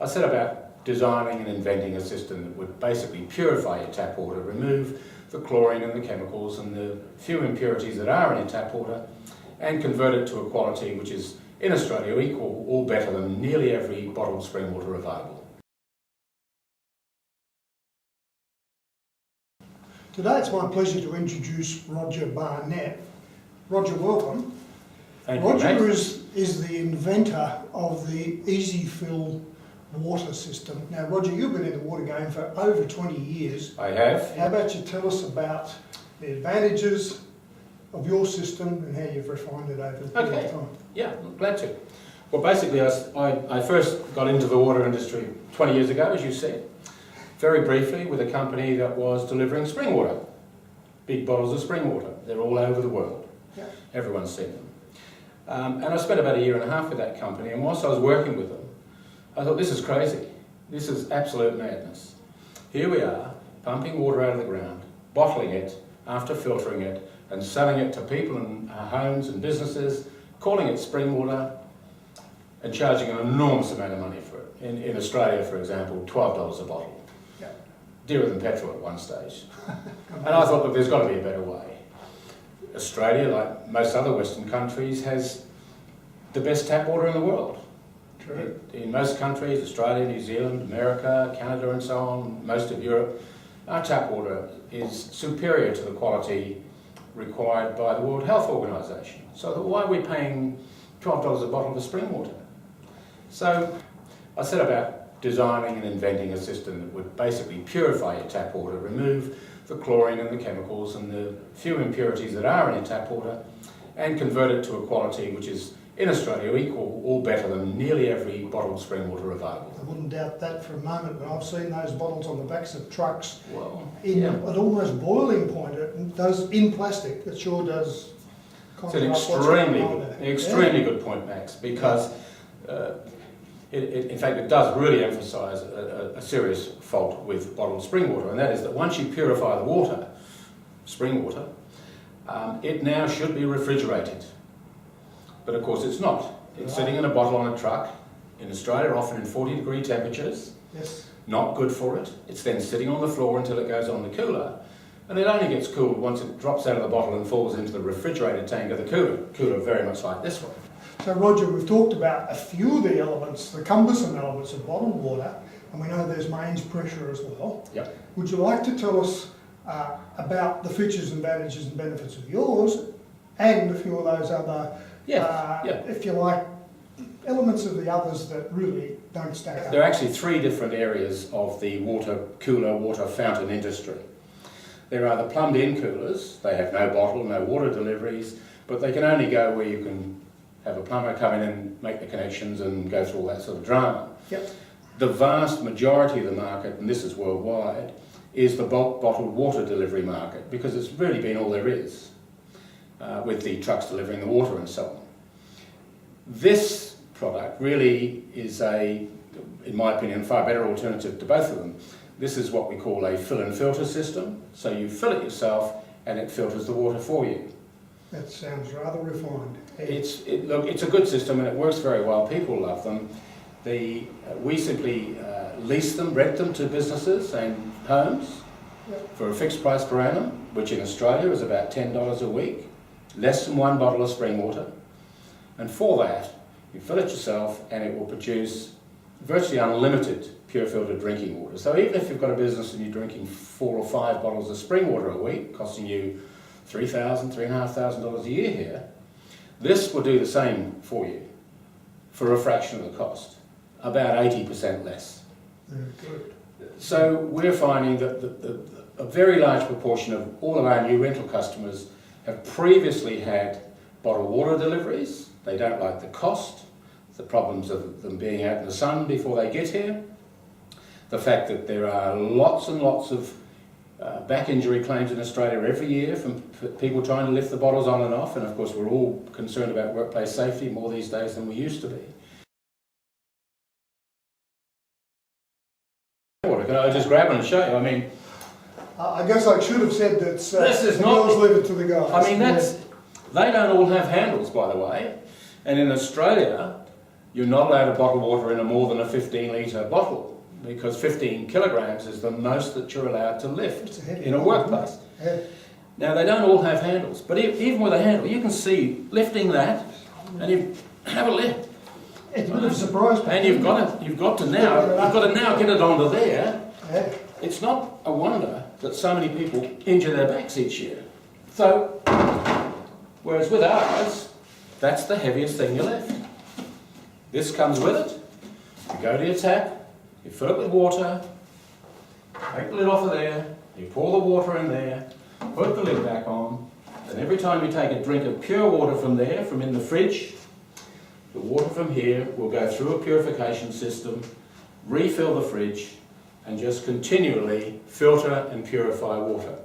I set about designing and inventing a system that would basically purify your tap water, remove the chlorine and the chemicals and the few impurities that are in your tap water, and convert it to a quality which is, in Australia, equal or better than nearly every bottled spring water available. Today it's my pleasure to introduce Roger Barnett. Roger, welcome. Thank you, Roger mate. is the inventor of the Easy Fill water system. Now Roger, you've been in the water game for over 20 years. I have. How about you tell us about the advantages of your system and how you've refined it over the period of time? Yeah, I'm glad to. Well, basically, I first got into the water industry 20 years ago, as you said, very briefly with a company that was delivering spring water, big bottles of spring water. They're all over the world. Yeah. Everyone's seen them. And I spent about 1.5 years with that company, and whilst I was working with them, I thought, this is crazy. This is absolute madness. Here we are, pumping water out of the ground, bottling it, after filtering it, and selling it to people in homes and businesses, calling it spring water, and charging an enormous amount of money for it. In Australia, for example, $12 a bottle. Yeah. Dearer than petrol at one stage. And I thought, look, there's got to be a better way. Australia, like most other Western countries, has the best tap water in the world. True. In most countries, Australia, New Zealand, America, Canada and so on, most of Europe, our tap water is superior to the quality required by the World Health Organization. So why are we paying $12 a bottle for spring water? So I set about designing and inventing a system that would basically purify your tap water, remove the chlorine and the chemicals and the few impurities that are in your tap water, and convert it to a quality which is, in Australia, equal or better than nearly every bottled spring water available. I wouldn't doubt that for a moment, but I've seen those bottles on the backs of trucks at almost boiling point. It does in plastic. It sure does. It's an extremely good point, Max, because in fact it does really emphasise a serious fault with bottled spring water, and that is that once you purify the water, spring water, it now should be refrigerated. But of course it's not. It's sitting in a bottle on a truck in Australia, often in 40-degree temperatures. Yes. Not good for it. It's then sitting on the floor until it goes on the cooler, and it only gets cooled once it drops out of the bottle and falls into the refrigerated tank of the cooler very much like this one. So Roger, we've talked about a few of the elements, the cumbersome elements of bottled water, and we know there's mains pressure as well. Yep. Would you like to tell us about the features, advantages and benefits of yours, and a few of those other, if you like, elements of the others that really don't stack up? There are actually 3 different areas of the water cooler, water fountain industry. There are the plumbed-in coolers. They have no bottle, no water deliveries, but they can only go where you can have a plumber come in and make the connections and go through all that sort of drama. Yep. The vast majority of the market, and this is worldwide, is the bulk bottled water delivery market, because it's really been all there is, with the trucks delivering the water and so on. This product really is in my opinion, far better alternative to both of them. This is what we call a fill and filter system. So you fill it yourself and it filters the water for you. That sounds rather refined. Look, it's a good system and it works very well. People love them. We simply lease them, rent them to businesses and homes for a fixed price per annum, which in Australia is about $10 a week, less than 1 bottle of spring water. And for that, you fill it yourself and it will produce virtually unlimited pure filtered drinking water. So even if you've got a business and you're drinking 4 or 5 bottles of spring water a week, costing you $3,000, $3,500 a year here, this will do the same for you for a fraction of the cost, about 80% less. Good. So we're finding that a very large proportion of all of our new rental customers have previously had bottled water deliveries. They don't like the cost, the problems of them being out in the sun before they get here, the fact that there are lots and lots of back injury claims in Australia every year from people trying to lift the bottles on and off, and of course we're all concerned about workplace safety more these days than we used to be. Can I just grab it and show you? I mean, I guess I should have said that this is the not, girls leave it to the guys. I mean, they don't all have handles, by the way, and in Australia you're not allowed to bottle water in a more than a 15-litre bottle, because 15 kilograms is the most that you're allowed to lift in a workplace. Yeah. Now, they don't all have handles, but even with a handle, you can see lifting that, and you have a lift. It's a bit of a surprise. And you've got to now get it onto there. Yeah. It's not a wonder that so many people injure their backs each year. So, whereas with ours, that's the heaviest thing you lift. This comes with it. You go to your tap, you fill it with water, take the lid off of there, you pour the water in there, put the lid back on, and every time you take a drink of pure water from there, from in the fridge, the water from here will go through a purification system, refill the fridge, and just continually filter and purify water.